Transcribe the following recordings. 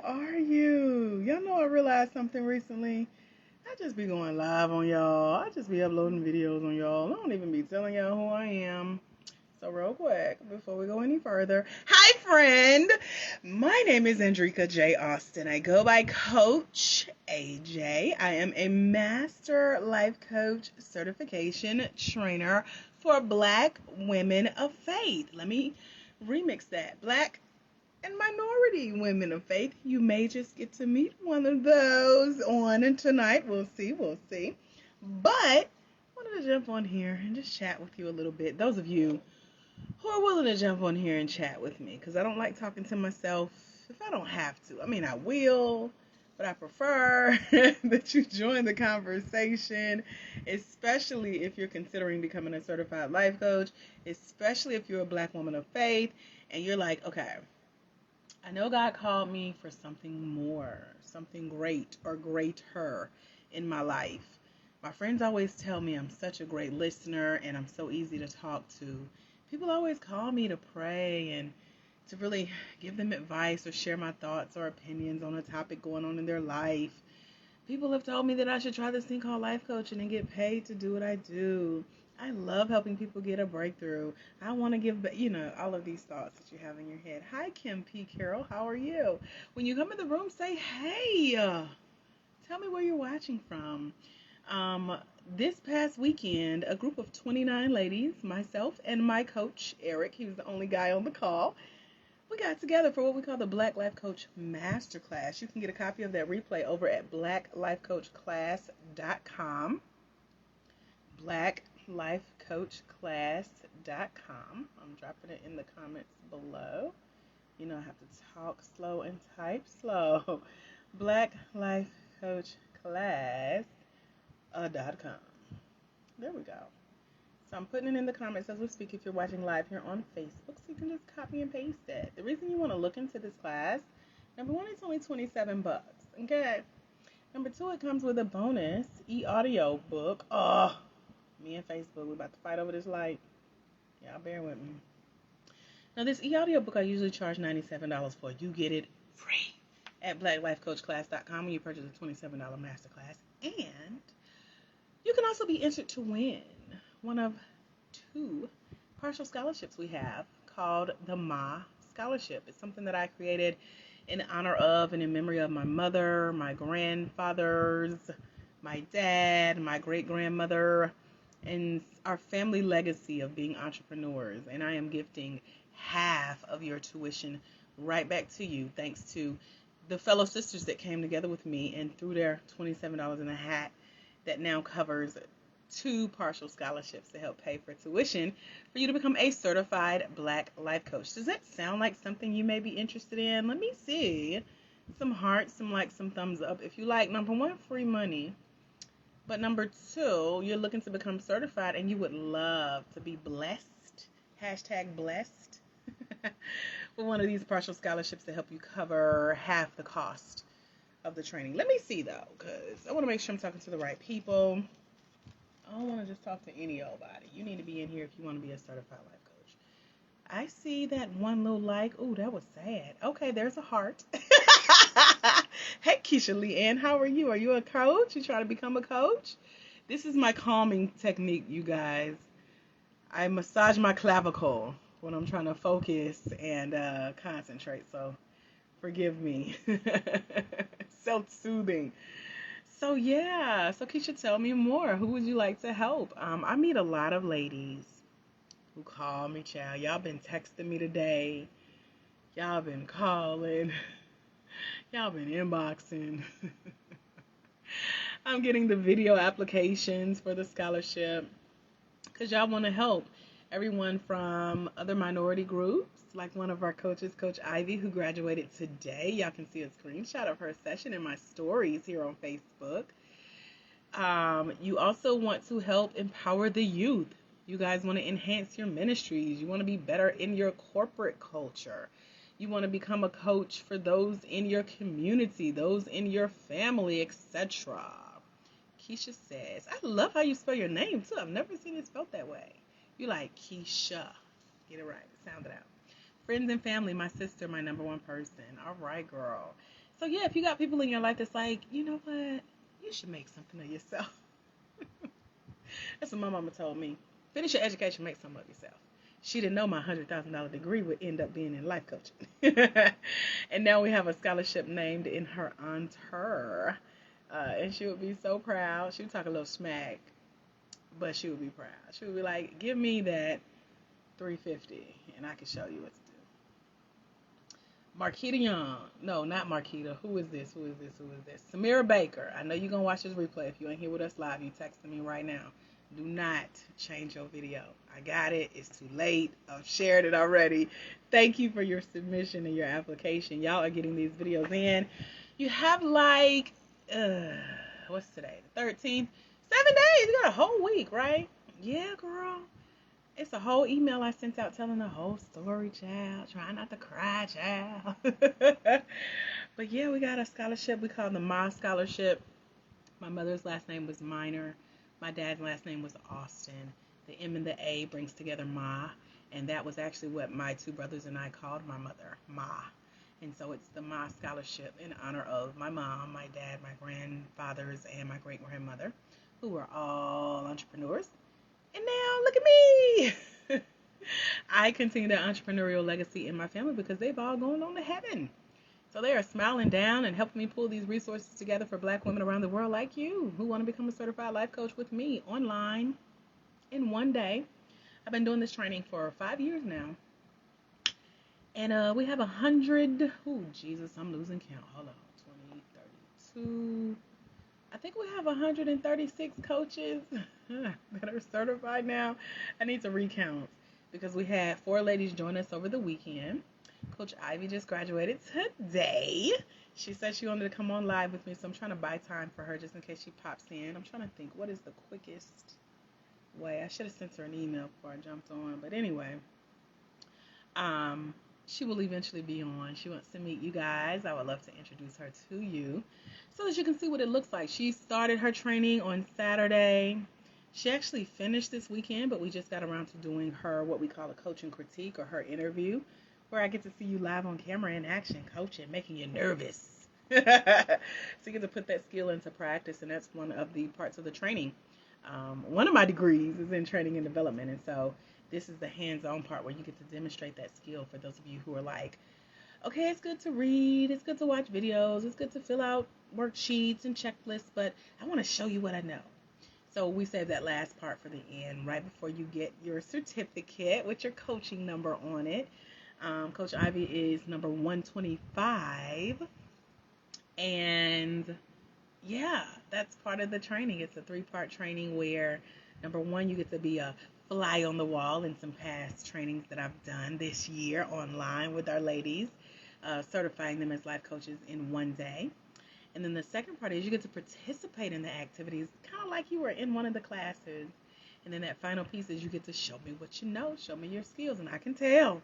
are you? Y'all know I realized something recently. I just be going live on y'all. I just be uploading videos on y'all. I don't even be telling y'all who I am. So real quick, before we go any further, hi friend. My name is Andrika J. Austin. I go by Coach AJ. I am a Master Life Coach certification trainer for Black women of faith. Let me remix that. Black and minority women of faith. You may just get to meet one of those on tonight. We'll see. We'll see. But I wanted to jump on here and just chat with you a little bit. Those of you who are willing to jump on here and chat with me, because I don't like talking to myself if I don't have to. I mean, I will, but I prefer that you join the conversation, especially if you're considering becoming a certified life coach, especially if you're a Black woman of faith and you're like, okay, I know God called me for something more, something great or greater in my life. My friends always tell me I'm such a great listener and I'm so easy to talk to. People always call me to pray and to really give them advice or share my thoughts or opinions on a topic going on in their life. People have told me that I should try this thing called life coaching and get paid to do what I do. I love helping people get a breakthrough. I want to give, all of these thoughts that you have in your head. Hi, Kim P. Carroll. How are you? When you come in the room, say, hey. Tell me where you're watching from. This past weekend, a group of 29 ladies, myself and my coach, Eric, he was the only guy on the call, we got together for what we call the Black Life Coach Masterclass. You can get a copy of that replay over at blacklifecoachclass.com. blacklifecoachclass.com. I'm dropping it in the comments below. You know I have to talk slow and type slow. blacklifecoachclass.com. There we go. So I'm putting it in the comments as we speak if you're watching live here on Facebook, so you can just copy and paste it. The reason you want to look into this class, number one, it's only $27. Okay. Number two, it comes with a bonus e-audio book. Oh, me and Facebook, we're about to fight over this light. Y'all bear with me. Now, this e-audio book I usually charge $97 for. You get it free at blacklifecoachclass.com when you purchase a $27 masterclass. And you can also be entered to win one of two partial scholarships we have called the Ma Scholarship. It's something that I created in honor of and in memory of my mother, my grandfathers, my dad, my great-grandmother, and our family legacy of being entrepreneurs. And I am gifting half of your tuition right back to you, thanks to the fellow sisters that came together with me and threw their $27 in a hat that now covers two partial scholarships to help pay for tuition for you to become a certified Black life coach. Does that sound like something you may be interested in? Let me see. Some hearts, some likes, some thumbs up. If you like, number one, free money. But number two, you're looking to become certified and you would love to be blessed, #blessed, with one of these partial scholarships to help you cover half the cost of the training. Let me see, though, because I want to make sure I'm talking to the right people. I don't want to just talk to any old body. You need to be in here if you want to be a certified life coach. I see that one little like. Ooh, that was sad. Okay, there's a heart. Hey, Keisha Lee Ann, how are you? Are you a coach? You trying to become a coach? This is my calming technique, you guys. I massage my clavicle when I'm trying to focus and concentrate, so forgive me. Self-soothing. So yeah, so Keisha, tell me more. Who would you like to help? I meet a lot of ladies who call me, child. Y'all been texting me today. Y'all been calling. Y'all been inboxing. I'm getting the video applications for the scholarship because y'all want to help. Everyone from other minority groups, like one of our coaches, Coach Ivy, who graduated today. Y'all can see a screenshot of her session in my stories here on Facebook. You also want to help empower the youth. You guys want to enhance your ministries. You want to be better in your corporate culture. You want to become a coach for those in your community, those in your family, etc. Keisha says, I love how you spell your name, too. I've never seen it spelled that way. You like Keisha. Get it right. Sound it out. Friends and family, my sister, my number one person. All right, girl. So yeah, if you got people in your life that's like, you know what, you should make something of yourself. That's what my mama told me. Finish your education, make something of yourself. She didn't know my $100,000 degree would end up being in life coaching. And now we have a scholarship named in her honor. And she would be so proud. She would talk a little smack, but she would be proud. She would be like, give me that 350 and I can show you what to do. Marquita Young. No, not Marquita. Who is this? Who is this? Who is this? Samira Baker. I know you're going to watch this replay. If you ain't here with us live, you texting me right now. Do not change your video. I got it. It's too late. I've shared it already. Thank you for your submission and your application. Y'all are getting these videos in. You have like, what's today? The 13th? 7 days. You got a whole week, right? Yeah, girl. It's a whole email I sent out telling the whole story, child. Trying not to cry, child. But yeah, we got a scholarship. We call it the Ma Scholarship. My mother's last name was Minor. My dad's last name was Austin. The M and the A brings together Ma. And that was actually what my two brothers and I called my mother, Ma. And so it's the Ma Scholarship in honor of my mom, my dad, my grandfathers, and my great-grandmother, who were all entrepreneurs. And now, look at me. I continue the entrepreneurial legacy in my family because they've all gone on to heaven. So they are smiling down and helping me pull these resources together for Black women around the world like you who want to become a certified life coach with me online in one day. I've been doing this training for 5 years now. And we have 100. Oh, Jesus, I'm losing count. Hold on. 20, 32. I think we have 136 coaches that are certified now. I need to recount because we had 4 ladies join us over the weekend. Coach Ivy just graduated today. She said she wanted to come on live with me, so I'm trying to buy time for her just in case she pops in. I'm trying to think, what is the quickest way? I should have sent her an email before I jumped on, but anyway, she will eventually be on. She wants to meet you guys. I would love to introduce her to you so that you can see what it looks like. She started her training on Saturday. She actually finished this weekend, but we just got around to doing her what we call a coaching critique or her interview, where I get to see you live on camera in action, coaching, making you nervous. So you get to put that skill into practice, and that's one of the parts of the training. One of my degrees is in training and development, and so this is the hands-on part where you get to demonstrate that skill for those of you who are like, okay, it's good to read, it's good to watch videos, it's good to fill out worksheets and checklists, but I want to show you what I know. So we save that last part for the end, right before you get your certificate with your coaching number on it. Coach Ivy is number 125. And yeah, that's part of the training. It's a 3-part training where, number 1, you get to be a fly on the wall in some past trainings that I've done this year online with our ladies, certifying them as life coaches in one day. And then the second part is you get to participate in the activities, kind of like you were in one of the classes. And then that final piece is you get to show me what you know, show me your skills. And I can tell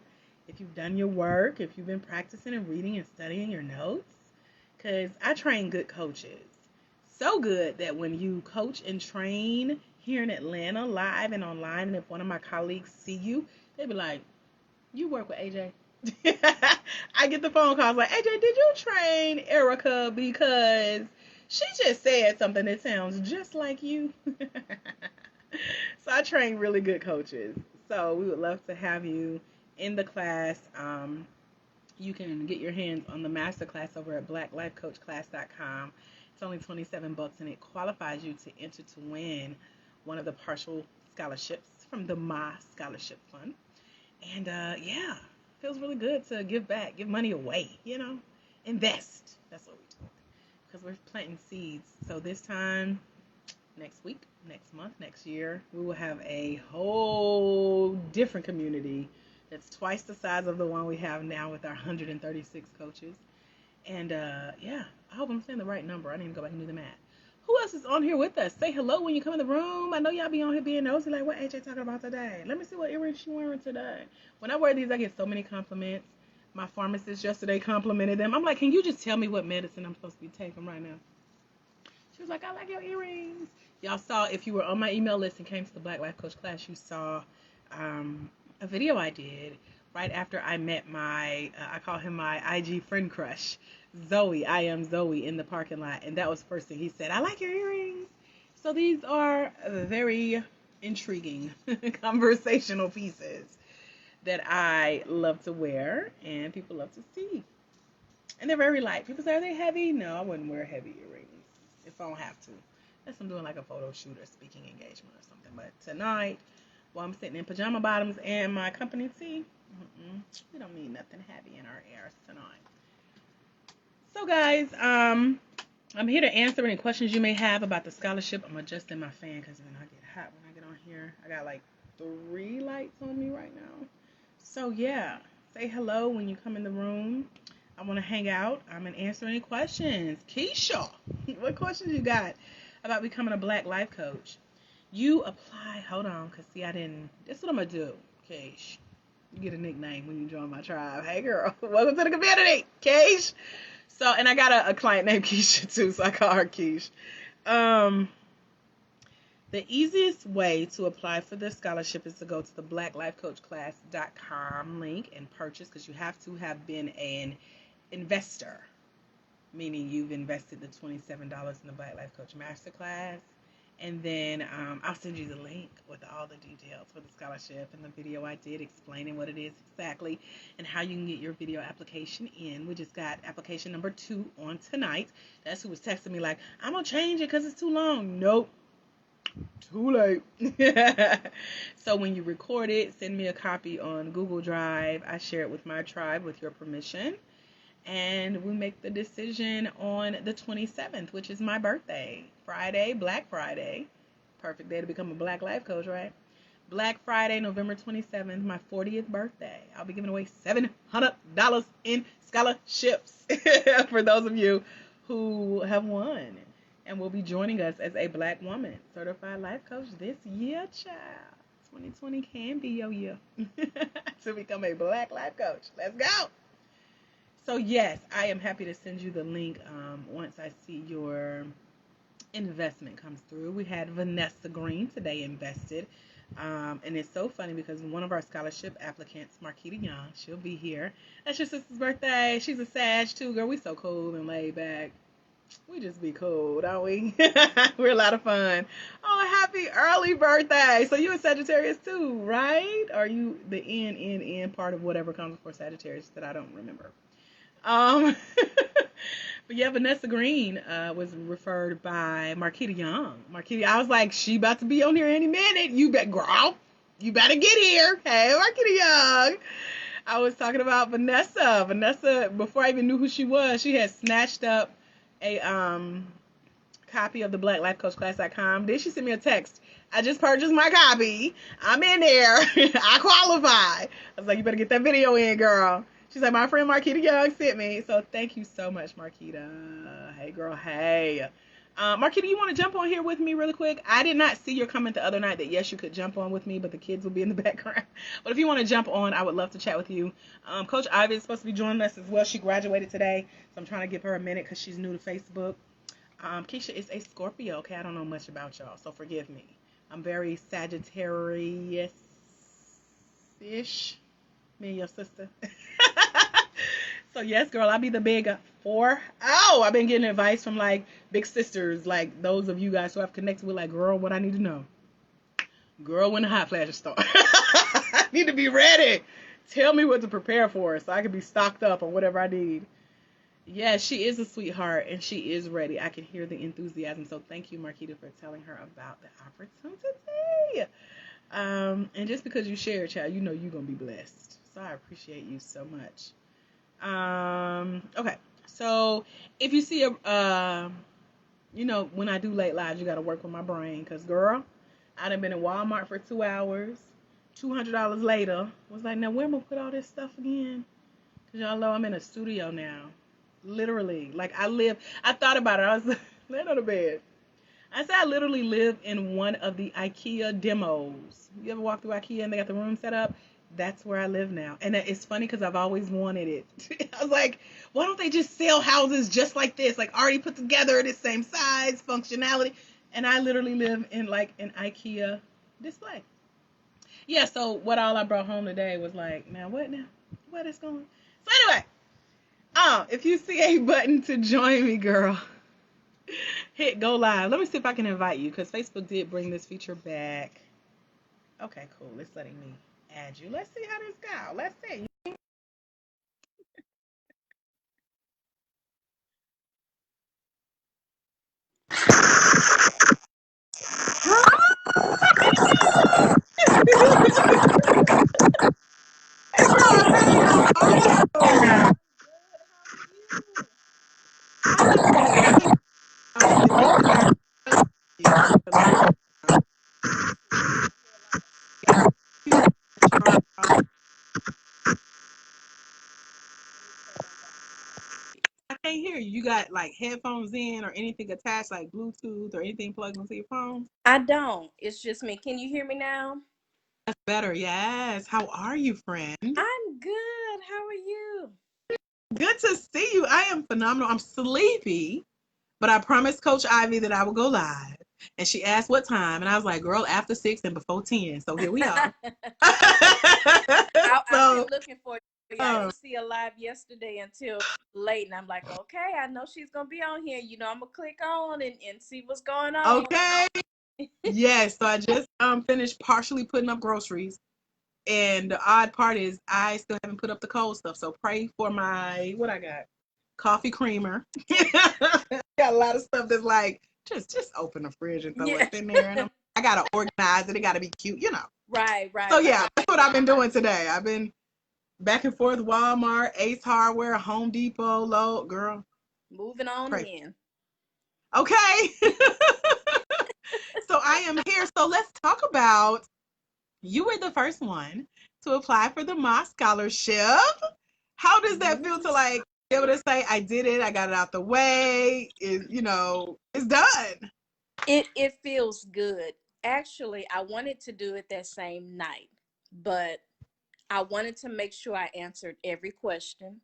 if you've done your work, if you've been practicing and reading and studying your notes, because I train good coaches. So good that when you coach and train here in Atlanta, live and online, and if one of my colleagues see you, they be like, you work with AJ? I get the phone calls like, AJ, did you train Erica? Because she just said something that sounds just like you. So I train really good coaches. So we would love to have you in the class. You can get your hands on the masterclass over at blacklifecoachclass.com. It's only $27 and it qualifies you to enter to win one of the partial scholarships from the Ma Scholarship Fund. And yeah, feels really good to give back, give money away, you know, invest. That's what we do because we're planting seeds. So this time, next week, next month, next year, we will have a whole different community that's twice the size of the one we have now with our 136 coaches. And yeah, I hope I'm saying the right number. I need to go back and do the math. Who else is on here with us? Say hello when you come in the room. I know y'all be on here being nosy, like, what AJ talking about today? Let me see what earrings she wearing today. When I wear these, I get so many compliments. My pharmacist yesterday complimented them. I'm like, can you just tell me what medicine I'm supposed to be taking right now? She was like, I like your earrings. Y'all saw, if you were on my email list and came to the Black Life Coach class, you saw a video I did right after I met my, I call him my IG friend crush, Zoe. I am Zoe in the parking lot. And that was the first thing he said. I like your earrings. So these are very intriguing conversational pieces that I love to wear and people love to see. And they're very light. People say, are they heavy? No, I wouldn't wear heavy earrings if I don't have to. Unless I'm doing like a photo shoot or speaking engagement or something. But tonight, while I'm sitting in pajama bottoms and my company tee, we don't need nothing heavy in our ears tonight. So guys, I'm here to answer any questions you may have about the scholarship. I'm adjusting my fan because when I get hot, when I get on here, I got like 3 lights on me right now. So yeah, say hello when you come in the room. I want to hang out. I'm going to answer any questions. Keisha, what questions you got about becoming a Black life coach? You apply. Hold on, because see, this is what I'm going to do, Keish. You get a nickname when you join my tribe. Hey, girl. Welcome to the community, Keish. So, and I got a client named Keisha, too, so I call her Keish. The easiest way to apply for this scholarship is to go to the blacklifecoachclass.com link and purchase, because you have to have been an investor, meaning you've invested the $27 in the Black Life Coach Masterclass. And then I'll send you the link with all the details for the scholarship and the video I did explaining what it is exactly and how you can get your video application in. We just got application number 2 on tonight. That's who was texting me like, I'm going to change it because it's too long. Nope. Too late. So when you record it, send me a copy on Google Drive. I share it with my tribe with your permission. And we make the decision on the 27th, which is my birthday. Friday, Black Friday. Perfect day to become a Black life coach, right? Black Friday, November 27th, my 40th birthday. I'll be giving away $700 in scholarships for those of you who have won and will be joining us as a Black woman certified life coach this year, child. 2020 can be your year to become a Black life coach. Let's go. So yes, I am happy to send you the link once I see your investment comes through. We had Vanessa Green today invested. And it's so funny because one of our scholarship applicants, Marquita Young, she'll be here. That's your sister's birthday. She's a Sag too, girl. We so cool and laid back. We just be cool, don't we? We're a lot of fun. Oh, happy early birthday. So you a Sagittarius too, right? Are you the N part of whatever comes before Sagittarius that I don't remember? But yeah, Vanessa Green was referred by Marquita Young. Marquita, I was like, she about to be on here any minute. You better get here. Hey, Marquita Young. I was talking about Vanessa. Vanessa, before I even knew who she was, she had snatched up a copy of the blacklifecoachclass.com. Then she sent me a text. I just purchased my copy. I'm in there. I qualify. I was like, you better get that video in, girl. She's like, my friend Marquita Young sent me. So thank you so much, Marquita. Hey, girl. Hey. Marquita, you want to jump on here with me really quick? I did not see your comment the other night that, yes, you could jump on with me, but the kids will be in the background. But if you want to jump on, I would love to chat with you. Coach Ivy is supposed to be joining us as well. She graduated today, so I'm trying to give her a minute because she's new to Facebook. Keisha is a Scorpio, okay? I don't know much about y'all, so forgive me. I'm very Sagittarius-ish. Me and your sister. So yes, girl, I'll be the big 4. Oh, I've been getting advice from like big sisters, like those of you guys who I've connected with, like, girl, what I need to know. Girl, when the hot flashes start. I need to be ready. Tell me what to prepare for so I can be stocked up on whatever I need. Yeah, she is a sweetheart and she is ready. I can hear the enthusiasm. So thank you, Marquita, for telling her about the opportunity. And just because you share, child, you know you're going to be blessed. So I appreciate you so much. Okay, so if you see when I do late lives, you got to work with my brain, because girl, I done been in Walmart for 2 hours, $200 later, was like, now where am I put all this stuff again? Because y'all know I'm in a studio now, literally, like I thought about it, I was laying on the bed, I said I literally live in one of the IKEA demos. You ever walk through IKEA and they got the room set up? That's where I live now. And it's funny because I've always wanted it. I was like, why don't they just sell houses just like this? Like already put together, the same size, functionality. And I literally live in like an IKEA display. Yeah, so what all I brought home today was like, now what now? What is going? So anyway, if you see a button to join me, girl, hit go live. Let me see if I can invite you because Facebook did bring this feature back. Okay, cool. It's letting me add you. Let's see how this go. Let's see. Hey girl, hey, how are you? I can't hear you. You got like headphones in or anything attached, like Bluetooth or anything plugged into your phone? I don't. It's just me. Can you hear me now? That's better. Yes. How are you, friend? I'm good. How are you? Good to see you. I am phenomenal. I'm sleepy, but I promised Coach Ivy that I would go live. And she asked what time, and I was like, "Girl, after 6 and before 10." So here we are. I've been so, looking for you. I um, didn't see her live yesterday until late, and I'm like, okay, I know she's gonna be on here. I'm gonna click on and see what's going on. okay. Yes. So I just finished partially putting up groceries. And the odd part is I still haven't put up the cold stuff. So pray for my what I got. Coffee creamer. Got a lot of stuff that's like just open the fridge and throw Yeah. it in there. And I gotta organize it. It gotta be cute. Right, So right, yeah, right. that's what I've been doing today. I've been back and forth Walmart, Ace Hardware, Home Depot, Low girl. Moving on Pray. in. Okay. So I am here. So let's talk about you were the first one to apply for the Moss Scholarship. How does that feel to Yes. like be able to say I did it, I got it out the way, it's done. It feels good. Actually, I wanted to do it that same night, but I wanted to make sure I answered every question,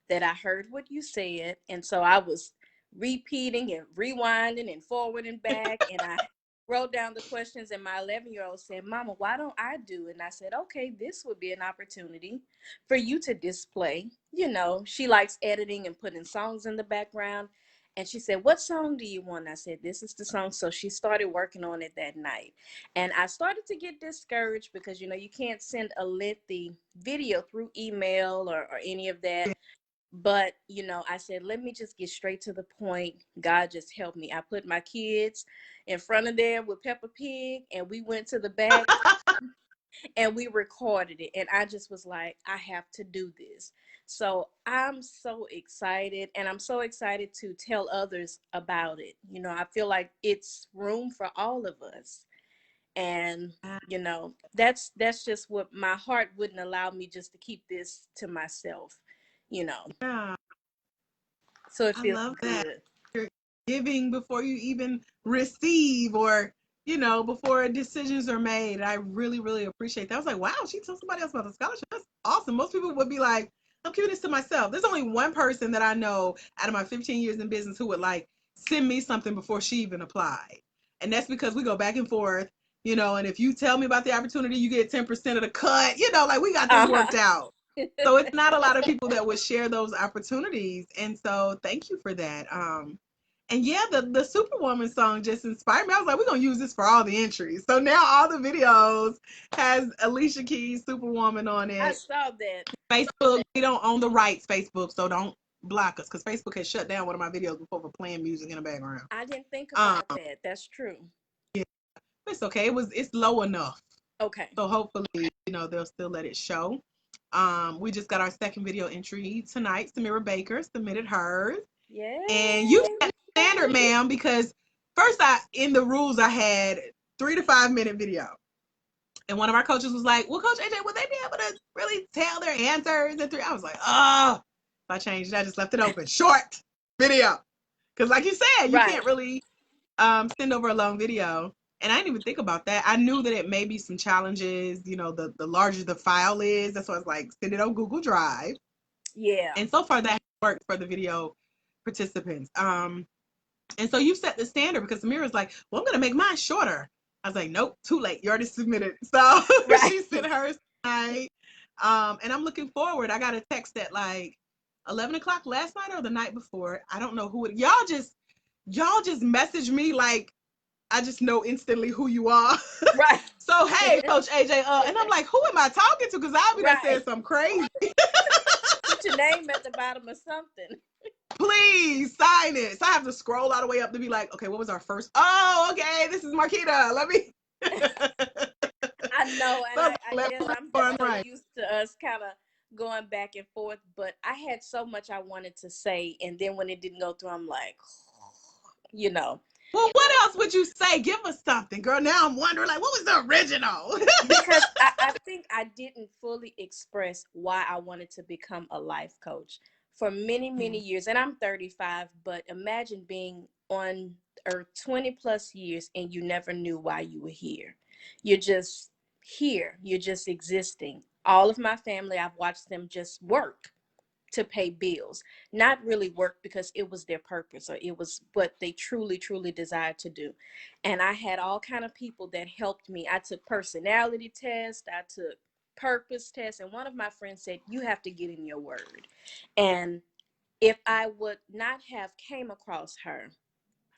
that I heard what you said. And so I was repeating and rewinding and forwarding back. And I wrote down the questions. And my 11-year-old said, Mama, why don't I do it? And I said, okay, this would be an opportunity for you to display. She likes editing and putting songs in the background. And she said, what song do you want? I said, this is the song. So she started working on it that night. And I started to get discouraged because, you can't send a lengthy video through email or any of that. But, I said, let me just get straight to the point. God just helped me. I put my kids in front of there with Peppa Pig, and we went to the back and we recorded it. And I just was like, I have to do this. So I'm so excited, and I'm so excited to tell others about it. I feel like it's room for all of us. And that's just what my heart wouldn't allow me just to keep this to myself you know Yeah, so it I feels love that. good. You're giving before you even receive or before decisions are made. I really, really appreciate that. I was like, wow, she told somebody else about the scholarship. That's awesome. Most people would be like, I'm keeping this to myself. There's only one person that I know out of my 15 years in business who would like send me something before she even applied. And that's because we go back and forth, and if you tell me about the opportunity, you get 10% of the cut, like we got this Uh-huh. worked out. So it's not a lot of people that would share those opportunities. And so thank you for that. And yeah, the Superwoman song just inspired me. I was like, we're gonna use this for all the entries. So now all the videos has Alicia Keys Superwoman on I it. saw that. Facebook, we don't own the rights, Facebook, so don't block us because Facebook has shut down one of my videos before for playing music in the background. I didn't think Um, about that. That's true. yeah, it's okay. It's low enough. Okay. So hopefully, they'll still let it show. We just got our second video entry tonight. Samira Baker submitted hers. And you Yay. set the standard, ma'am, because first in the rules I had 3 to 5 minute video. And one of our coaches was like, well, Coach AJ, would they be able to really tell their answers in 3? I was like, oh, if I changed it, I just left it open. Short video. Because like you said, you Right. can't really send over a long video. And I didn't even think about that. I knew that it may be some challenges, the larger the file is. That's why I was like, send it on Google Drive. Yeah. And so far that worked for the video participants. And so you set the standard because Samira's like, well, I'm going to make mine shorter. I was like, nope, too late. You already submitted. So Right. she sent hers tonight. And I'm looking forward. I got a text at like 11 o'clock last night or the night before. I don't know who it. Y'all just message me like I just know instantly who you are. Right. So hey, Coach AJ, and I'm like, who am I talking to? Because I'll be there saying Right. something crazy. Put your name at the bottom of something. Please sign it. So I have to scroll all the way up to be like, okay, what was our first? Oh, okay, this is Marquita. Let me. I know, and So I left, guess I'm right, just so right. used to us kind of going back and forth. But I had so much I wanted to say, and then when it didn't go through, I'm like, you know, Well, what else would you say? Give us something, girl. Now I'm wondering, like, what was the original? because I think I didn't fully express why I wanted to become a life coach for many, many years. And I'm 35, but imagine being on earth 20 plus years and you never knew why you were here. You're just here, you're just existing. All of my family, I've watched them just work to pay bills, not really work because it was their purpose or it was what they truly truly desired to do. And I had all kind of people that helped me. I took personality tests, I took purpose tests, and one of my friends said you have to get in your word. And if I would not have came across her,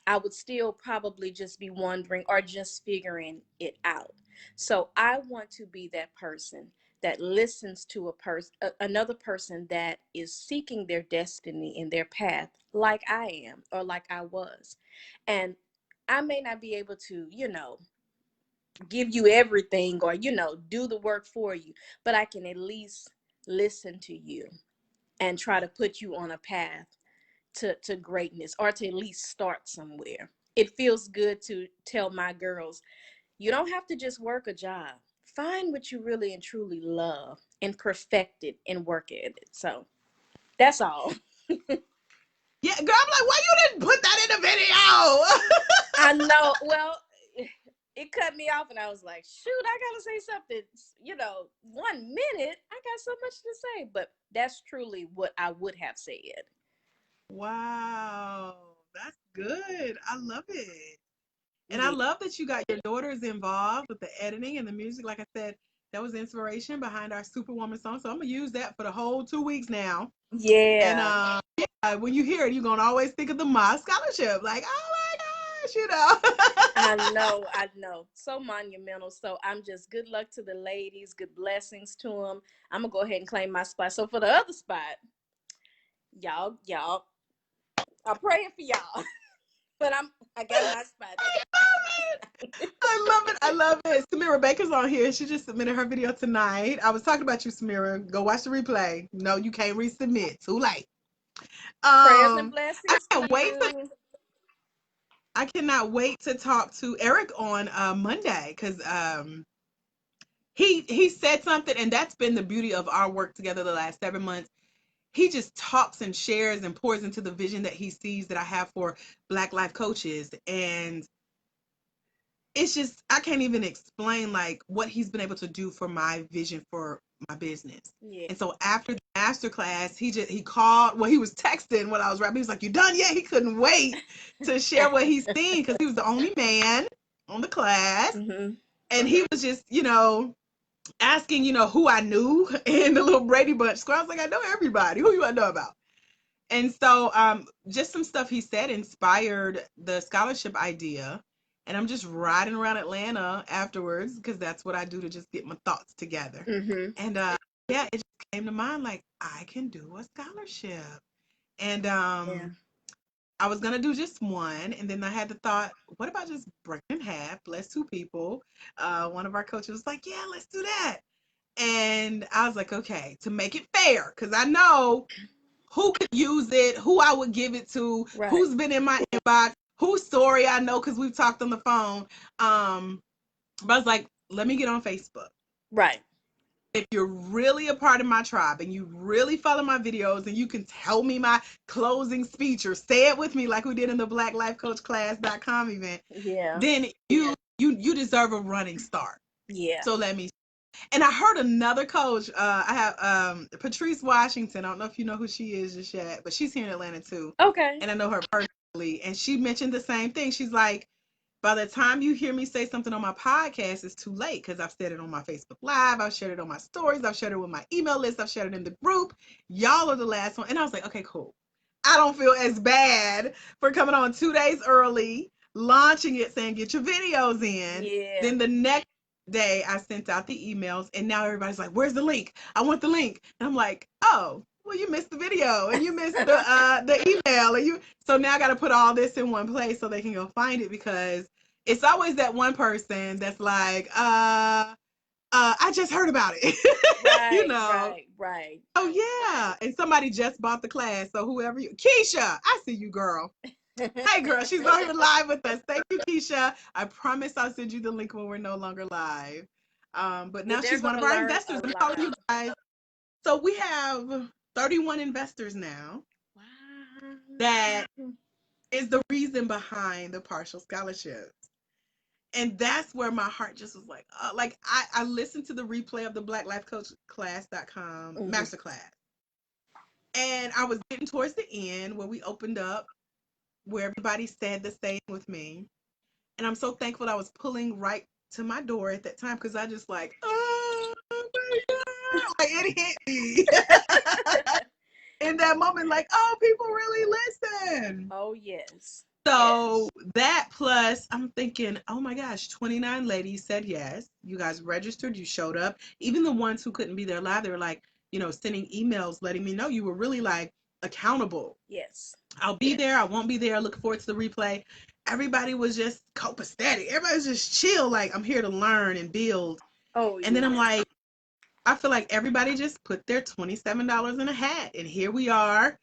I would still probably just be wondering or just figuring it out. So I want to be that person that listens to another person that is seeking their destiny in their path like I am or like I was. And I may not be able to, give you everything or, do the work for you, but I can at least listen to you and try to put you on a path to greatness or to at least start somewhere. It feels good to tell my girls, you don't have to just work a job. Find what you really and truly love and perfect it and work at it. So that's all. Yeah, girl, I'm like, why you didn't put that in the video? I know. Well, it cut me off and I was like, shoot, I got to say something. 1 minute. I got so much to say. But that's truly what I would have said. Wow, that's good. I love it. And I Yeah. love that you got your daughters involved with the editing and the music. Like I said, that was inspiration behind our Superwoman song. So I'm gonna use that for the whole 2 weeks now. And Yeah. yeah, when you hear it, you're gonna always think of the Moss Scholarship. Like, oh my gosh, you know. I know, I know. So monumental. So I'm just good luck to the ladies, good blessings to them. I'm gonna go ahead and claim my spot. So for the other spot, y'all, I'm praying for y'all. But I got my spot I there. love it. I love it. I love it. Samira Baker's on here. She just submitted her video tonight. I was talking about you, Samira. Go watch the replay. No, you can't resubmit. Too late. Prayers and I blessings to can't wait to. you. I cannot wait to talk to Eric on Monday because he said something, and that's been the beauty of our work together the last 7 months. He just talks and shares and pours into the vision that he sees that I have for Black life coaches, and it's just I can't even explain like what he's been able to do for my vision for my business. Yeah. And so after the master class, he called. Well, he was texting when I was rapping. He was like, "You done yet?" He couldn't wait to share what he's seen because he was the only man on the class, Mm-hmm. and he was just asking who I knew in the little Brady Bunch squad. I was like, I know everybody. Who you want to know about? And so just some stuff he said inspired the scholarship idea. And I'm just riding around Atlanta afterwards because that's what I do to just get my thoughts together. Mm-hmm. And yeah, it just came to mind like I can do a scholarship. And Yeah. I was gonna do just one, and then I had the thought, what about just break it in half? Bless two people. One of our coaches was like, yeah, let's do that. And I was like, okay, to make it fair, because I know who could use it, who I would give it to, Right. who's been in my inbox, whose story I know because we've talked on the phone. But I was like, let me get on Facebook. Right. If you're really a part of my tribe and you really follow my videos and you can tell me my closing speech or say it with me like we did in the blacklifecoachclass.com event, Yeah. then you deserve a running start. Yeah. So let me. And I heard another coach. I have Patrice Washington. I don't know if you know who she is just yet, but she's here in Atlanta too. Okay. And I know her personally. And she mentioned the same thing. She's like, By the time you hear me say something on my podcast, it's too late because I've said it on my Facebook Live, I've shared it on my stories, I've shared it with my email list, I've shared it in the group. Y'all are the last one. And I was like, okay, cool. I don't feel as bad for coming on 2 days early, launching it, saying get your videos in. Yeah. Then the next day I sent out the emails and now everybody's like, where's the link? I want the link. And I'm like, oh, well, you missed the video and you missed the email and you so now I gotta put all this in one place so they can go find it because it's always that one person that's like, I just heard about it. you Right, know. right, right. Oh yeah. And somebody just bought the class. So whoever you Keisha, I see you, girl. Hey girl, she's on here live with us. Thank you, Keisha. I promise I'll send you the link when we're no longer live. But Yeah, now they're she's one gonna of our learn investors. a I'm calling lot. you guys. So we have 31 investors now. That Wow. is the reason behind the partial scholarships. And that's where my heart just was like I listened to the replay of the blacklifecoachclass.com Mhm. masterclass. And I was getting towards the end where we opened up, where everybody said the same with me. And I'm so thankful I was pulling right to my door at that time because I just like, oh my God, like it hit me in that moment, like, oh, people really listen. Oh yes. So that plus, I'm thinking, oh my gosh, 29 ladies said yes. You guys registered, you showed up. Even the ones who couldn't be there live, they were like, sending emails letting me know you were really like accountable. Yes. I'll be there, I won't be there. Look forward to the replay. Everybody was just copacetic. Everybody was just chill, like, I'm here to learn and build. Oh And then I'm yeah. like, I feel like everybody just put their $27 in a hat. And here we are,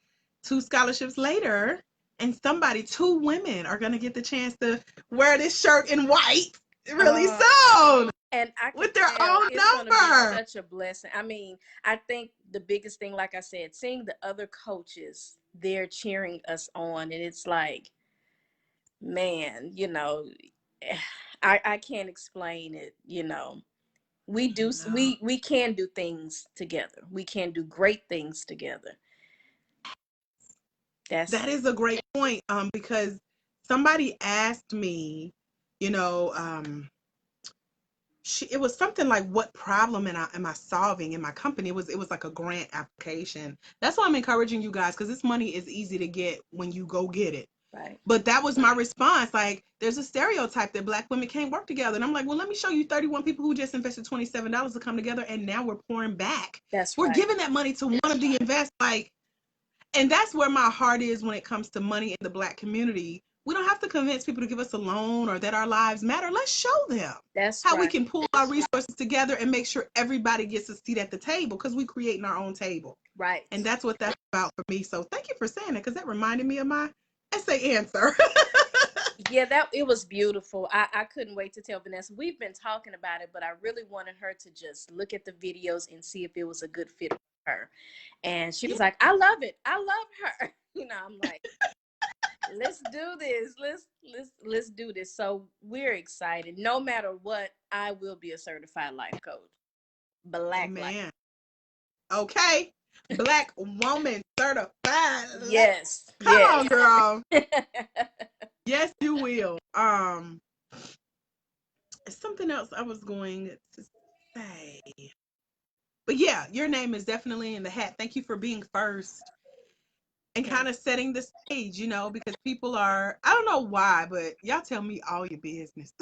2 scholarships later. And two women are going to get the chance to wear this shirt in white really Uh, soon and I can with their tell own it's going to be number. such a blessing. I mean, I think the biggest thing, like I said, seeing the other coaches, they're cheering us on, and it's like, man, I can't explain it. We do No, we can do things together. We can do great things together. That's that is a great point because somebody asked me, you know, it was something like what problem am I solving in my company. It was like a grant application. That's why I'm encouraging you guys because this money is easy to get when you go get it. right. But that was my response. Like, there's a stereotype that Black women can't work together. And I'm like, well, let me show you 31 people who just invested $27 to come together. And now we're pouring back. That's We're right. giving that money to one of the invest. Like, and that's where my heart is when it comes to money in the Black community. We don't have to convince people to give us a loan or that our lives matter. Let's show them That's how we right. can pool our resources together and make sure everybody gets a seat at the table because we're creating our own table. Right. And that's what that's about for me. So thank you for saying that because that reminded me of my essay answer. Yeah, that it was beautiful. I couldn't wait to tell Vanessa. We've been talking about it, but I really wanted her to just look at the videos and see if it was a good fit for her. And she Yeah. was like, I love it. I love her. I'm like, let's do this. Let's do this. So we're excited. No matter what, I will be a certified life coach. Black life. Amen. Okay. Black woman certified. Yes. Come on, Yes. girl. Yes, you will. Something else I was going to say. But yeah, your name is definitely in the hat. Thank you for being first and kind of setting the stage, because people are, I don't know why, but y'all tell me all your business.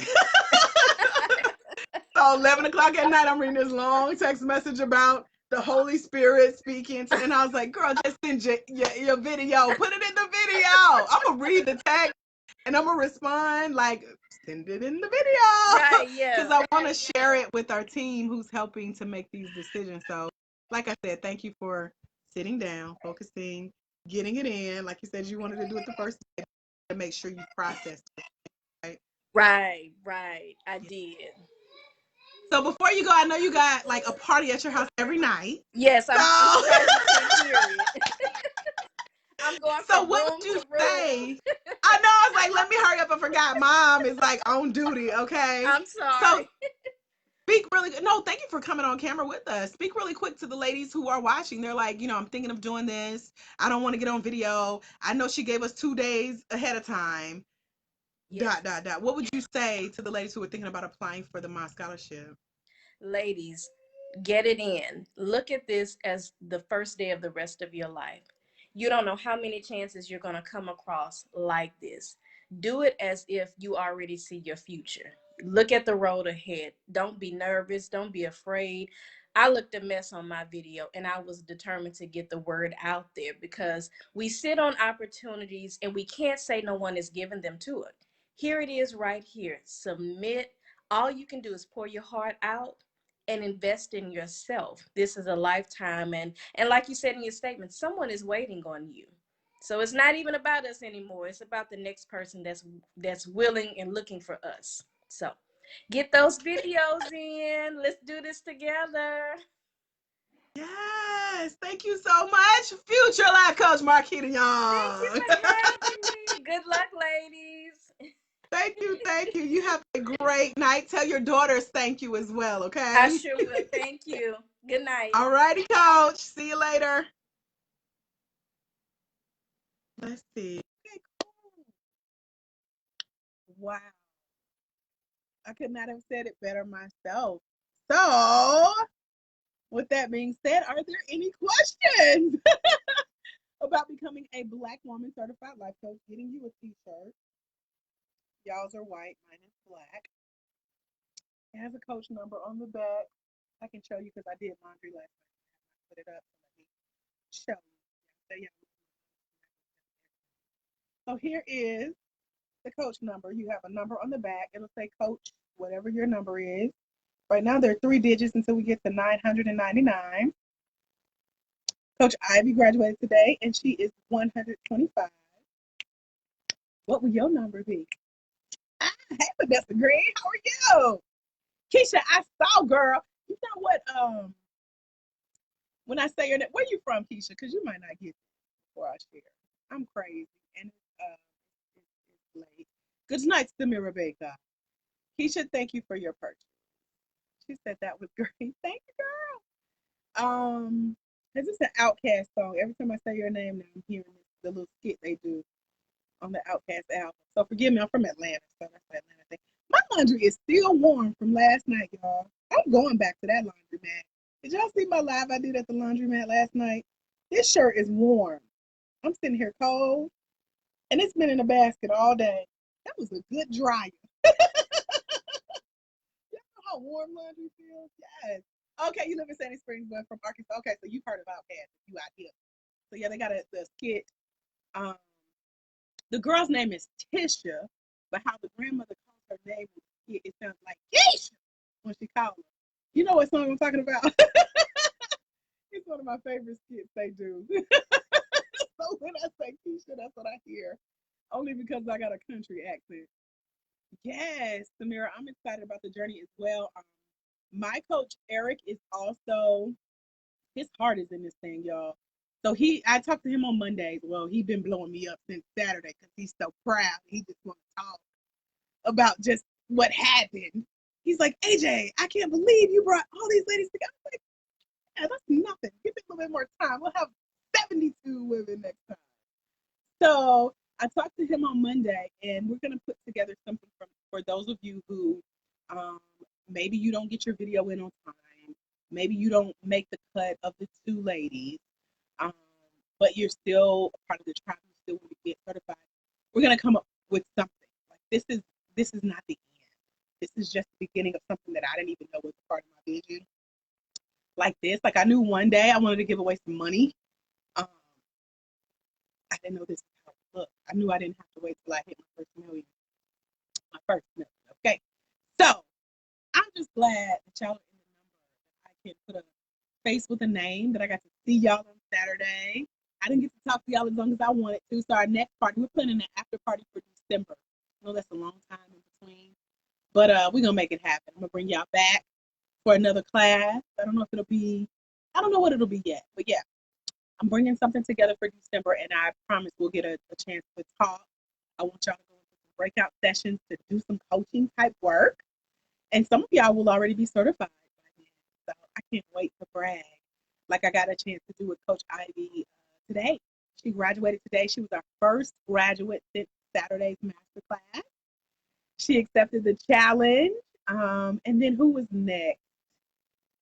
So 11 o'clock at night, I'm reading this long text message about the Holy Spirit speaking. And I was like, girl, just send your video. Put it in the video. I'm going to read the text and I'm going to respond like, send it in the video. Right, yeah. Because I want to share it with our team who's helping to make these decisions. So, like I said, thank you for sitting down, focusing, getting it in. Like you said, you wanted to do it the first day to make sure you processed it, right? Right. I did. So before you go, I know you got like a party at your house every night. Yes, I'm So, starting to hear it. I'm going so from what room would you to room. say? I know I was like, let me hurry up. I forgot. Mom is like on duty. Okay. I'm So sorry. speak really good. No, thank you for coming on camera with us. Speak really quick to the ladies who are watching. They're like, I'm thinking of doing this. I don't want to get on video. I know she gave us 2 days ahead of time. Yes. What would you say to the ladies who are thinking about applying for the My Scholarship? Ladies, get it in. Look at this as the first day of the rest of your life. You don't know how many chances you're going to come across like this. Do it as if you already see your future. Look at the road ahead. Don't be nervous. Don't be afraid. I looked a mess on my video and I was determined to get the word out there because we sit on opportunities and we can't say no one is giving them to it. Here it is right here. Submit. All you can do is pour your heart out and invest in yourself. This is a lifetime, and like you said in your statement, someone is waiting on you. So it's not even about us anymore. It's about the next person that's willing and looking for us. So get those videos in. Let's do this together. Yes, thank you so much, future life coach Marquita Thank you Young. for having me. Good luck, ladies. Thank you, thank you. You have a great night. Tell your daughters thank you as well, I okay? sure will. Thank you. Good night. All righty, coach. See you later. Let's see. Okay, cool. Wow. I could not have said it better myself. So, with that being said, are there any questions about becoming a Black woman certified life coach? Getting you a t-shirt. Y'all's are white, mine is black. It has a coach number on the back. I can show you because I did laundry last night. I put it up. So let me show you. So here is the coach number. You have a number on the back. It'll say coach, whatever your number is. Right now, there are 3 digits until we get to 999. Coach Ivy graduated today, and she is 125. What will your number be? Hey, Vanessa Green, how are you? Keisha, I saw, girl. You know what? When I say your name, where you from, Keisha? Because you might not get it before I share. I'm crazy, and it's late. Good night, Samira Baker. Keisha, thank you for your purchase. She said that was great. Thank you, girl. Cause it's an Outcast song. Every time I say your name, now I'm hearing the little skit they do on the Outcast album. So forgive me, I'm from Atlanta, so that's the Atlanta thing. My laundry is still warm from last night, y'all. I'm going back to that laundromat. Did y'all see my live I did at the laundromat last night? This shirt is warm. I'm sitting here cold, and it's been in the basket all day. That was a good dryer. You know how warm laundry feels? Yes. Okay, you live in Sandy Springs, but from Arkansas. Okay, so you've heard of Outkast if you out here. So yeah, they got the skit. Um, the girl's name is Tisha, but how the grandmother calls her name in the skit, it sounds like Keisha when she calls her. You know what song I'm talking about? It's one of my favorite skits they do. So when I say Keisha, that's what I hear. Only because I got a country accent. Yes, Samira, I'm excited about the journey as well. My coach Eric is also his heart is in this thing, y'all. So I talked to him on Mondays. Well, he's been blowing me up since Saturday because he's so proud. He just wants to talk about just what happened. He's like, AJ, I can't believe you brought all these ladies together. I'm like, yeah, that's nothing. Give me a little bit more time. We'll have 72 women next time. So I talked to him on Monday, and we're going to put together something for those of you who um, maybe you don't get your video in on time. Maybe you don't make the cut of the 2 ladies, um, but you're still a part of the tribe. You still want to get certified. We're going to come up with something. Like this is not the end. This is just the beginning of something that I didn't even know was a part of my vision. Like this, like I knew one day I wanted to give away some money. Um, I didn't know this is how it looked. I knew I didn't have to wait till I hit my first million. My first million. Okay. So I'm just glad that y'all are in the number. That I can put a face with a name, that I got to see y'all on Saturday. I didn't get to talk to y'all as long as I wanted to. So our next party, we're planning an after party for December. I know that's a long time in between. But we're gonna make it happen. I'm gonna bring y'all back for another class. I don't know what it'll be yet. But yeah, I'm bringing something together for December, and I promise we'll get a chance to talk. I want y'all to go into some breakout sessions to do some coaching type work. And some of y'all will already be certified by then. So I can't wait to brag. Like I got a chance to do with Coach Ivy today. She graduated today. She was our first graduate since Saturday's master class. She accepted the challenge. And then who was next?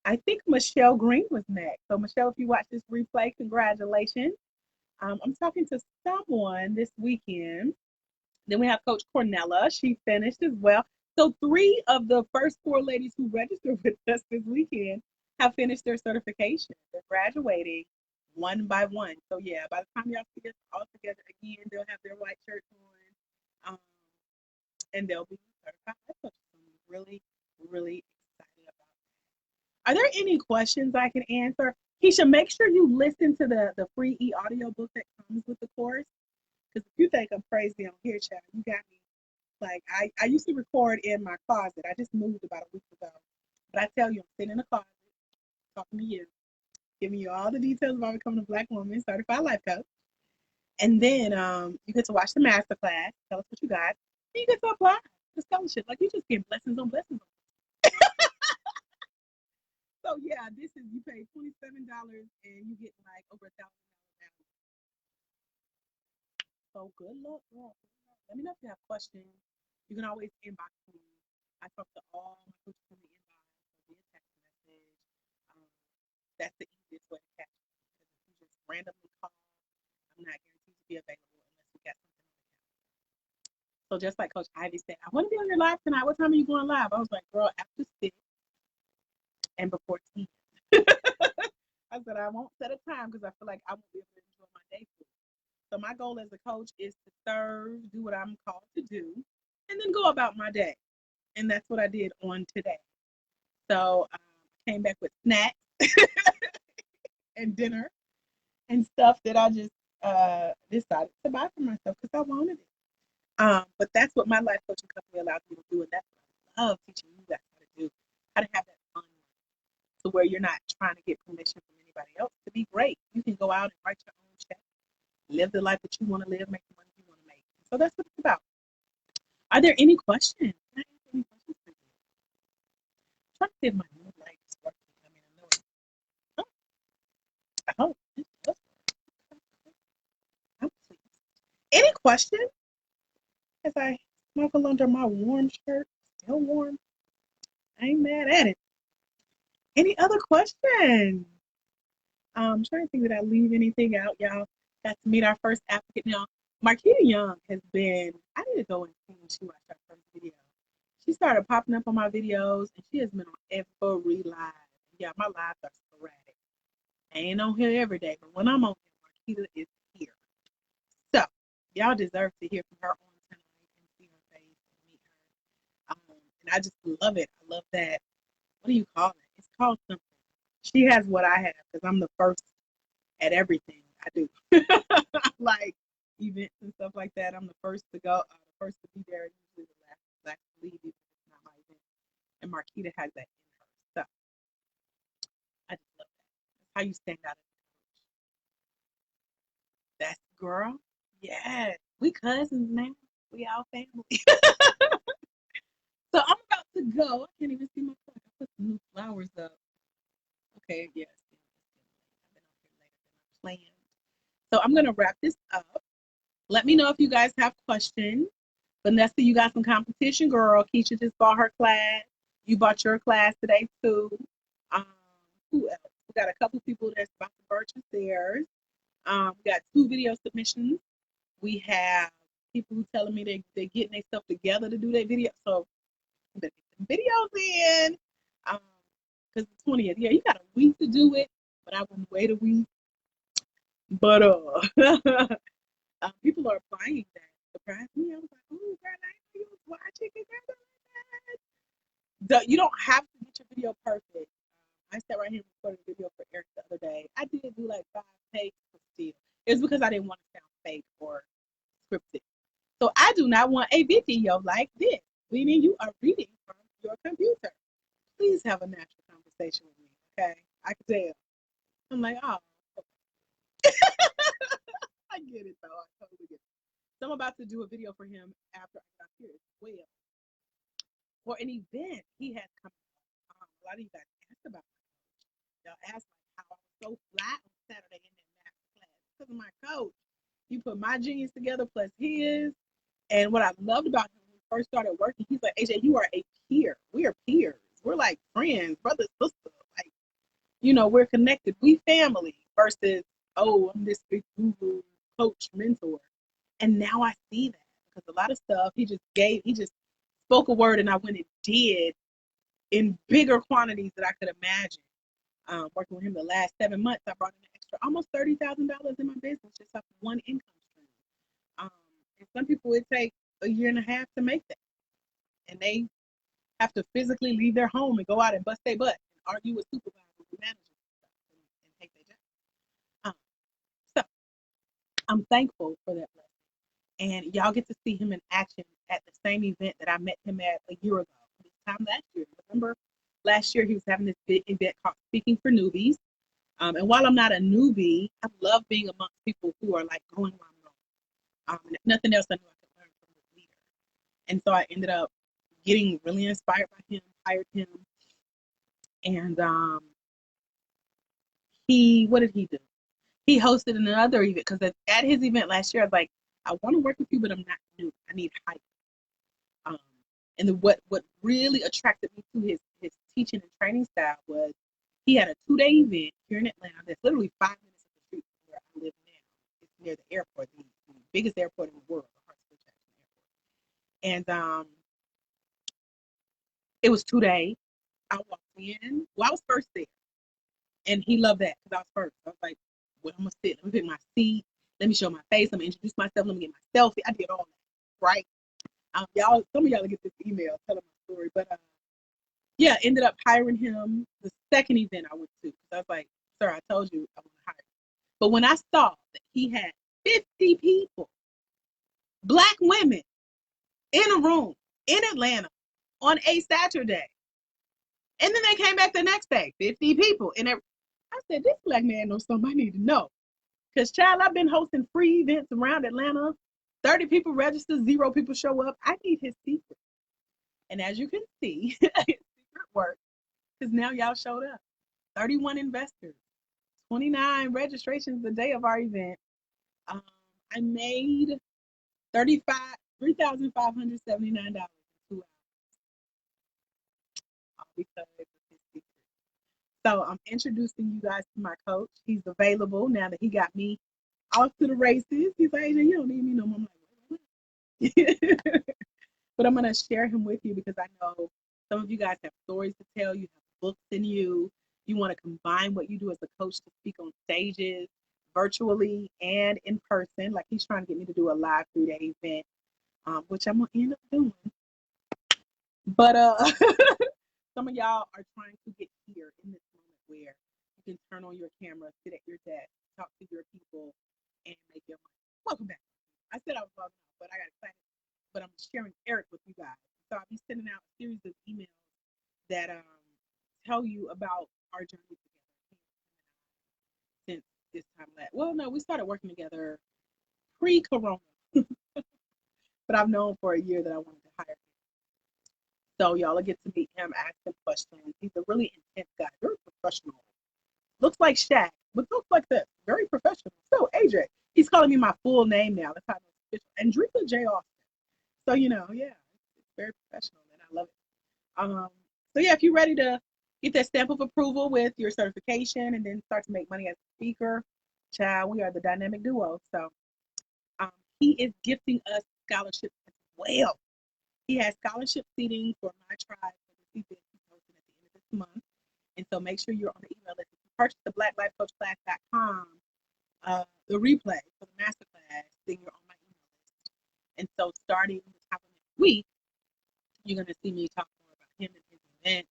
I think Michelle Green was next. So Michelle, if you watch this replay, congratulations. I'm talking to someone this weekend. Then we have Coach Cornella. She finished as well. So three of the first four ladies who registered with us this weekend have finished their certification. They're graduating one by one. So yeah, by the time y'all see us all together again, they'll have their white shirts on, and they'll be certified. So I'm really, really excited about that. Are there any questions I can answer? Keisha, make sure you listen to the free e-audio book that comes with the course. Because if you think I'm crazy on here, child, you got me. Like, I used to record in my closet. I just moved about a week ago. But I tell you, I'm sitting in the closet talking to you, giving you all the details about becoming a Black woman, certified life coach. And then you get to watch the master class, tell us what you got, and you get to apply the scholarship. Like, you just get blessings on blessings. So, yeah, this is, you pay $27 and you get like over $1,000. So, good luck, girl. Let me know if you have questions. You can always inbox me. I talk to all my coaches in the inbox via text message. Um, that's the easiest way to catch me. Because if you just randomly call, I'm not guaranteed to be available unless we got something on the calendar. So just like Coach Ivy said, I want to be on your live tonight. What time are you going live? I was like, girl, after 6 and before 10. I said, I won't set a time because I feel like I won't be able to enjoy my day. So my goal as a coach is to serve, do what I'm called to do, and then go about my day. And that's what I did on today. So I came back with snacks and dinner and stuff that I just decided to buy for myself because I wanted it. But that's what my life coaching company allows me to do, and that's what I love teaching you guys how to do, how to have that fun, to where you're not trying to get permission from anybody else to be great. You can go out and write your own check, live the life that you want to live, make the money you want to make. So that's what it's about. Are there any questions? Can I answer any questions for you? I'm trying to see if my new light is working. I mean, I know it. Oh, it does. I'm pleased. Any questions as I snuggle under my warm shirt? Still warm. I ain't mad at it. Any other questions? I'm trying to think that I leave anything out, y'all. Got to meet our first applicant now. Marquita Young has been, I need to go and see when she watched our first video. She started popping up on my videos and she has been on every live. Yeah, my lives are sporadic. I ain't on here every day, but when I'm on here, Marquita is here. So, y'all deserve to hear from her on tonight and see her face and meet her. And I just love it. I love that. What do you call it? It's called something. She has what I have because I'm the first at everything I do. Like events and stuff like that. I'm the first to go, the first to be there, usually the last to leave, even if it's not my event. And Marquita has that in her. So I just love that. That's how you stand out as a coach. That's girl. Yes. We cousins now. We all family. So I'm about to go. I can't even see my clock. I put some new flowers up. Okay, yes. I've been on here later than I planned. So I'm gonna wrap this up. Let me know if you guys have questions. Vanessa, you got some competition, girl. Keisha just bought her class. You bought your class today too. Um, who else? We got a couple people that's about to purchase theirs. We got 2 video submissions. We have people who telling me they're getting their stuff together to do their video. So I'm gonna get some videos in. Because the 20th, yeah, you got a week to do it, but I wouldn't wait a week. But people are applying that. Surprised me. I was like, oh, girl, I didn't know you was watching. You don't have to get your video perfect. I sat right here and recorded a video for Eric the other day. I did do like 5 takes, but still. It's because I didn't want to sound fake or scripted. So I do not want a video like this, meaning you are reading from your computer. Please have a natural conversation with me, okay? I can tell. I'm like, oh, I get it though. I totally get it. So I'm about to do a video for him after I got here as well. For an event he has come up. A lot of you guys asked about my coach. Y'all asked like how I was so flat on Saturday in that master class because of my coach. You put my genius together plus his, and what I loved about him was first started working, he's like, AJ, you are a peer. We are peers. We're like friends, brothers, sisters. Like, we're connected. We family versus, oh, I'm this big guru coach mentor. And now I see that because a lot of stuff he just spoke a word and I went and did in bigger quantities that I could imagine. Working with him the last 7 months, I brought in an extra almost $30,000 in my business just off one income stream. And some people it take a year and a half to make that, and they have to physically leave their home and go out and bust their butt and argue with supervisors and managers and take their job. So I'm thankful for that blessing, and y'all get to see him in action at the same event that I met him at a year ago. This time last year, November last year, he was having this big event called Speaking for Newbies. And while I'm not a newbie, I love being amongst people who are like going where I'm going. And if nothing else, I knew I could learn from this leader. And so I ended up getting really inspired by him, hired him. And what did he do? He hosted another event because at his event last year, I was like, I want to work with you, but I'm not new. I need hype. And what really attracted me to his teaching and training style was he had a 2-day event here in Atlanta that's literally 5 minutes up the street from where I live now. It's near the airport, the biggest airport in the world, the Hartsfield Jackson Airport. And it was 2 days. I walked in. Well, I was first there, and he loved that because I was first. I was like, well, I'm gonna sit. Let me pick my seat. Let me show my face. Let me introduce myself. Let me get my selfie. I did all that, right? Some of y'all will get this email telling my story, but yeah, ended up hiring him the second event I went to because I was like, sir, I told you I want to hire you. But when I saw that he had 50 people, black women, in a room in Atlanta on a Saturday, and then they came back the next day, 50 people, and I said, this black man knows something I need to know. Because, child, I've been hosting free events around Atlanta. 30 people register, 0 people show up. I need his secret. And as you can see, his secret worked because now y'all showed up. 31 investors, 29 registrations the day of our event. I made $3,579 in 2 hours because of his secret. So I'm introducing you guys to my coach. He's available now that he got me off to the races. He's like, you don't need me no more. I'm like, but I'm going to share him with you because I know some of you guys have stories to tell. You have books in you. You want to combine what you do as a coach to speak on stages, virtually and in person. Like he's trying to get me to do a live 3-day event, which I'm going to end up doing. But some of y'all are trying to get here in this moment where you can turn on your camera, sit at your desk, talk to your people, and make your money. Welcome back. I said I was logging off, but I got excited. But I'm sharing Eric with you guys. So I'll be sending out a series of emails that tell you about our journey together since this time last. Well, no, we started working together pre-corona, but I've known for a year that I wanted to hire him. So y'all will get to meet him, ask him questions. He's a really intense guy, very professional. Looks like Shaq, but looks like this. Very professional. So AJ, he's calling me my full name now. That's how it's official. Andrea J. Austin. So yeah, it's very professional, and I love it. So yeah, if you're ready to get that stamp of approval with your certification and then start to make money as a speaker, child, we are the dynamic duo. So he is gifting us scholarships as well. He has scholarship seating for my tribe for this event he's hosting at the end of this month. And so make sure you're on the email list. If you purchase the blacklifecoachclass.com, the replay for the masterclass, then you're on my email list. And so starting the top of next week, you're going to see me talk more about him and his event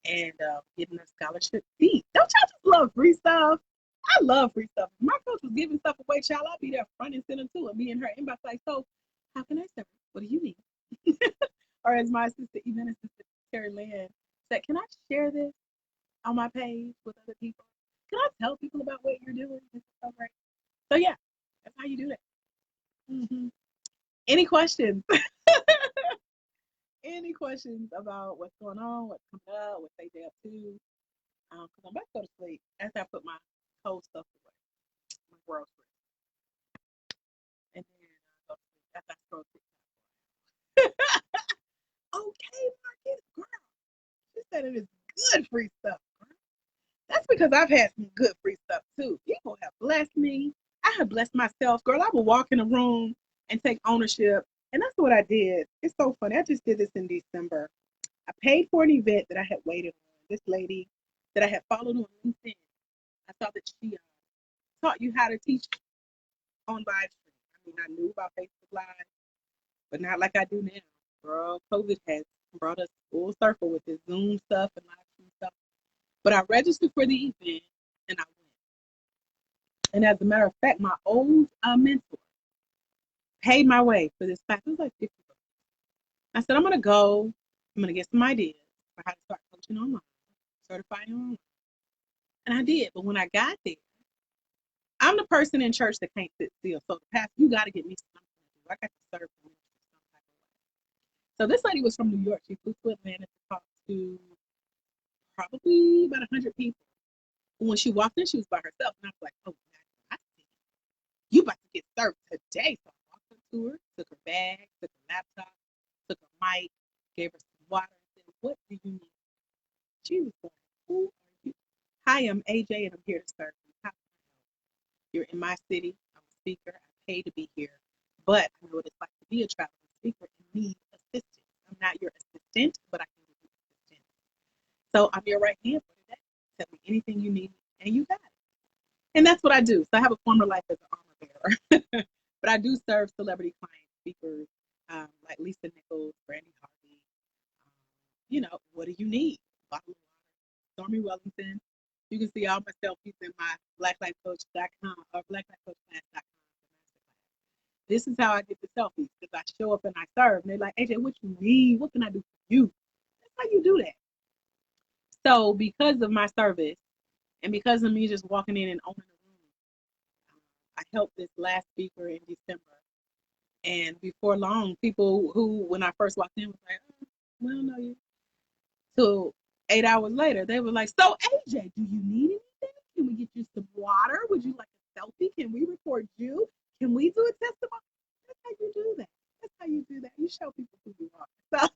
and getting a scholarship seat. Don't y'all just love free stuff? I love free stuff. If my coach was giving stuff away, child, I'll be there front and center too. And me and her inbox like, so how can I serve? What do you need? Or as my assistant, event assistant, Terry Lynn, said, can I share this on my page with other people? Can I tell people about what you're doing? Right? So yeah, that's how you do that. Mm-hmm. Any questions? Any questions about what's going on, what's coming up, what they up to? Because I'm about to go to sleep after I put my cold stuff away, my groceries, and then go to sleep after I scroll TikTok. I've had some good free stuff too. People have blessed me. I have blessed myself. Girl, I will walk in a room and take ownership. And that's what I did. It's so funny. I just did this in December. I paid for an event that I had waited on. This lady that I had followed on LinkedIn. I saw that she taught you how to teach on live stream. I mean, I knew about Facebook Live, but not like I do now. Girl, COVID has brought us full circle with this Zoom stuff and live stream stuff. But I registered for the event and I went. And as a matter of fact, my old mentor paid my way for this class. It was like $50. I said, I'm going to go. I'm going to get some ideas for how to start coaching online, certifying online. And I did. But when I got there, I'm the person in church that can't sit still. So the pastor, you got to get me something to do. I got to serve the ministry some type of way. So this lady was from New York. She flew to Atlanta to talk to probably about 100 people. And when she walked in, she was by herself. And I was like, oh, I see. You about to get served today. So I walked up to her, took her bag, took her laptop, took her mic, gave her some water, and said, what do you need? She was like, who are you? Hi, I'm AJ, and I'm here to serve you. You're in my city. I'm a speaker. I pay to be here. But I know what it's like to be a traveling speaker and need assistance. I'm not your assistant, but I can give you assistance. So I'm your right hand for today. Tell me anything you need, and you got it. And that's what I do. So I have a former life as an armor bearer. But I do serve celebrity clients, speakers, like Lisa Nichols, Brandy Harvey. What do you need? Bottle of water. Stormy Wellington. You can see all my selfies in my blacklifecoach.com or blacklifecoachclass.com. This is how I get the selfies because I show up and I serve. And they're like, AJ, what you need? What can I do for you? That's how you do that. So because of my service and because of me just walking in and owning the room, I helped this last speaker in December. And before long, people who, when I first walked in, was like, oh, we don't know you. So 8 hours later, they were like, so AJ, do you need anything? Can we get you some water? Would you like a selfie? Can we record you? Can we do a testimony? That's how you do that. That's how you do that. You show people who you are. So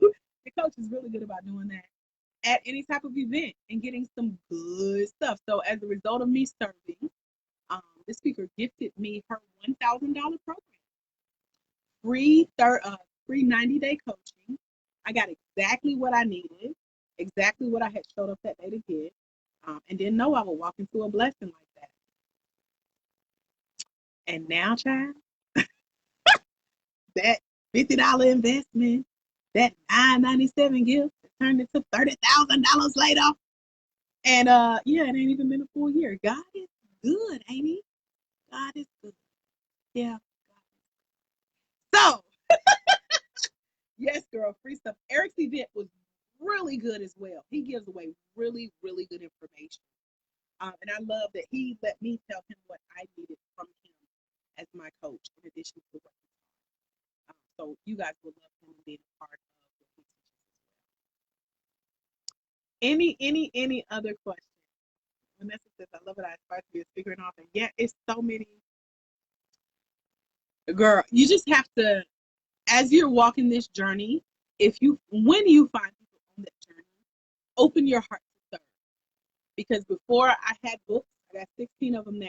the coach is really good about doing that at any type of event and getting some good stuff. So as a result of me serving, the speaker gifted me her $1,000 program, free 90-day coaching. I got exactly what I needed, exactly what I had showed up that day to get, and didn't know I would walk into a blessing like that. And now, child, that $50 investment, that $9.97 gift turned into $30,000 later. And yeah, it ain't even been a full year. God is good, ain't he? God is good. Yeah. So, yes, girl, free stuff. Eric's event was really good as well. He gives away really, really good information. And I love that he let me tell him what I needed from him as my coach, in addition to what he taught. So you guys will love him being a part of what he teaches as well. Any other questions? Vanessa says, I love it. I aspire to be a speaker and author. Yeah, it's so many. Girl, you just have to, as you're walking this journey, when you find people on that journey, open your heart to serve. Because before I had books, I got 16 of them now.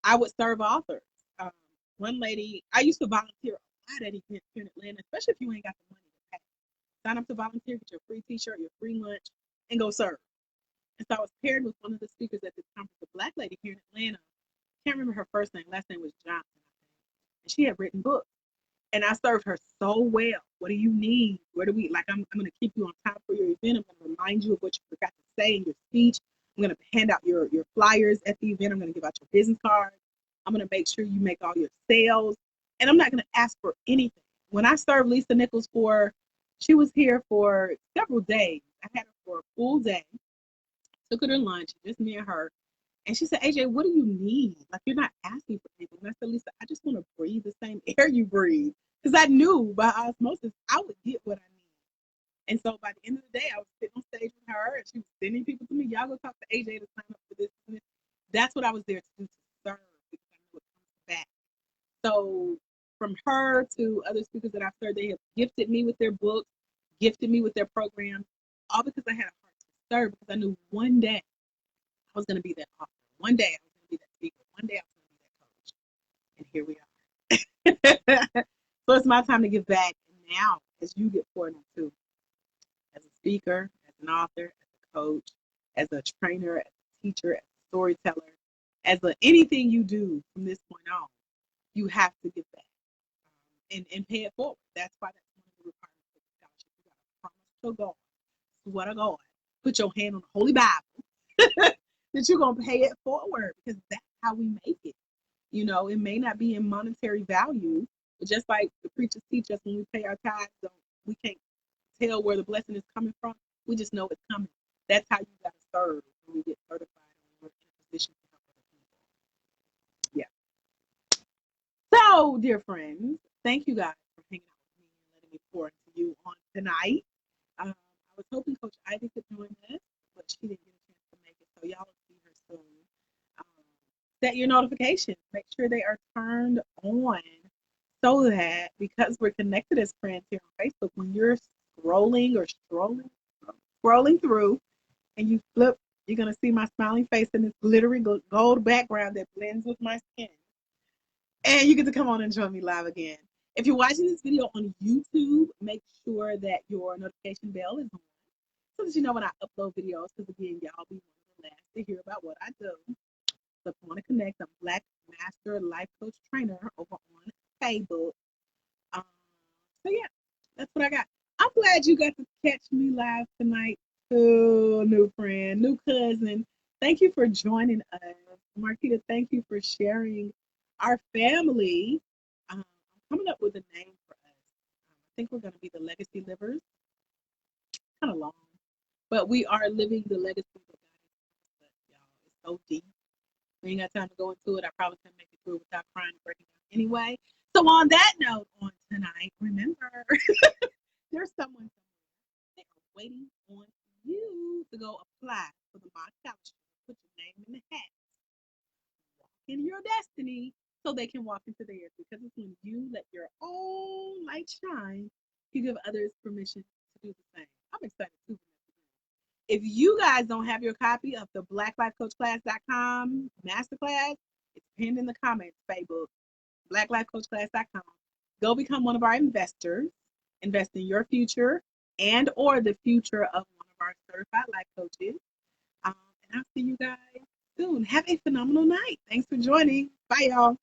I would serve authors. One lady, I used to volunteer a lot at events here in Atlanta, especially if you ain't got the money to pay. Sign up to volunteer, get your free t-shirt, your free lunch, and go serve. And so I was paired with one of the speakers at this conference, a black lady here in Atlanta. I can't remember her first name. Last name was Johnson, I think. And she had written books. And I served her so well. What do you need? Where do we, like, I'm going to keep you on top for your event. I'm going to remind you of what you forgot to say in your speech. I'm going to hand out your flyers at the event. I'm going to give out your business cards. I'm going to make sure you make all your sales. And I'm not going to ask for anything. When I served Lisa Nichols she was here for several days. I had her for a full day. Took her to lunch, just me and her. And she said, AJ, what do you need? Like, you're not asking for anything. And I said, Lisa, I just want to breathe the same air you breathe. Because I knew by osmosis, I would get what I need. And so by the end of the day, I was sitting on stage with her, and she was sending people to me. Y'all go talk to AJ to sign up for this. And this. That's what I was there to do, to serve, because I knew it comes back. So from her to other speakers that I've served, they have gifted me with their books, gifted me with their programs, all because I had a heart to serve, because I knew one day was going to be that author. One day I was going to be that speaker. One day I was going to be that coach. And here we are. So it's my time to give back. And now, as you get poured into, as a speaker, as an author, as a coach, as a trainer, as a teacher, as a storyteller, as anything you do from this point on, you have to give back and pay it forward. That's why that's one of the requirements of the scholarship. You got to promise to God, swear to God, put your hand on the Holy Bible that you're gonna pay it forward because that's how we make it. You know, it may not be in monetary value, but just like the preachers teach us when we pay our tithes, we can't tell where the blessing is coming from. We just know it's coming. That's how you got to serve when we get certified and we're in a position to help other people. Yeah. So, dear friends, thank you guys for hanging out with me and letting me pour into you on tonight. I was hoping Coach Ivy could join us, but she didn't get a chance to make it. So y'all will see her soon. Um, Set your notifications. Make sure they are turned on so that because we're connected as friends here on Facebook, when you're scrolling or scrolling through and you flip, you're going to see my smiling face and this glittery gold background that blends with my skin. And you get to come on and join me live again. If you're watching this video on YouTube, make sure that your notification bell is on so that you know when I upload videos. Because again, y'all be one of the last to hear about what I do. So if you want to connect, I'm Black Master Life Coach Trainer over on Facebook. Um, so yeah, that's what I got. I'm glad you got to catch me live tonight too, new friend, new cousin. Thank you for joining us. Marquita, thank you for sharing our family. I'm coming up with a name for us. I think we're going to be the Legacy Livers. Kind of long, but we are living the legacy of God. But y'all, it's so deep. We ain't got time to go into it. I probably couldn't make it through without crying and breaking down anyway. So on that note, on tonight, remember, there's someone they are waiting on you to go apply for the mock scholarship. Put your name in the hat. Walk in your destiny so they can walk into theirs. Because it's when you let your own light shine, you give others permission to do the same. I'm excited too. If you guys don't have your copy of the blacklifecoachclass.com masterclass, it's pinned in the comments, Facebook, blacklifecoachclass.com. Go become one of our investors. Invest in your future and or the future of one of our certified life coaches. And I'll see you guys soon. Have a phenomenal night. Thanks for joining. Bye, y'all.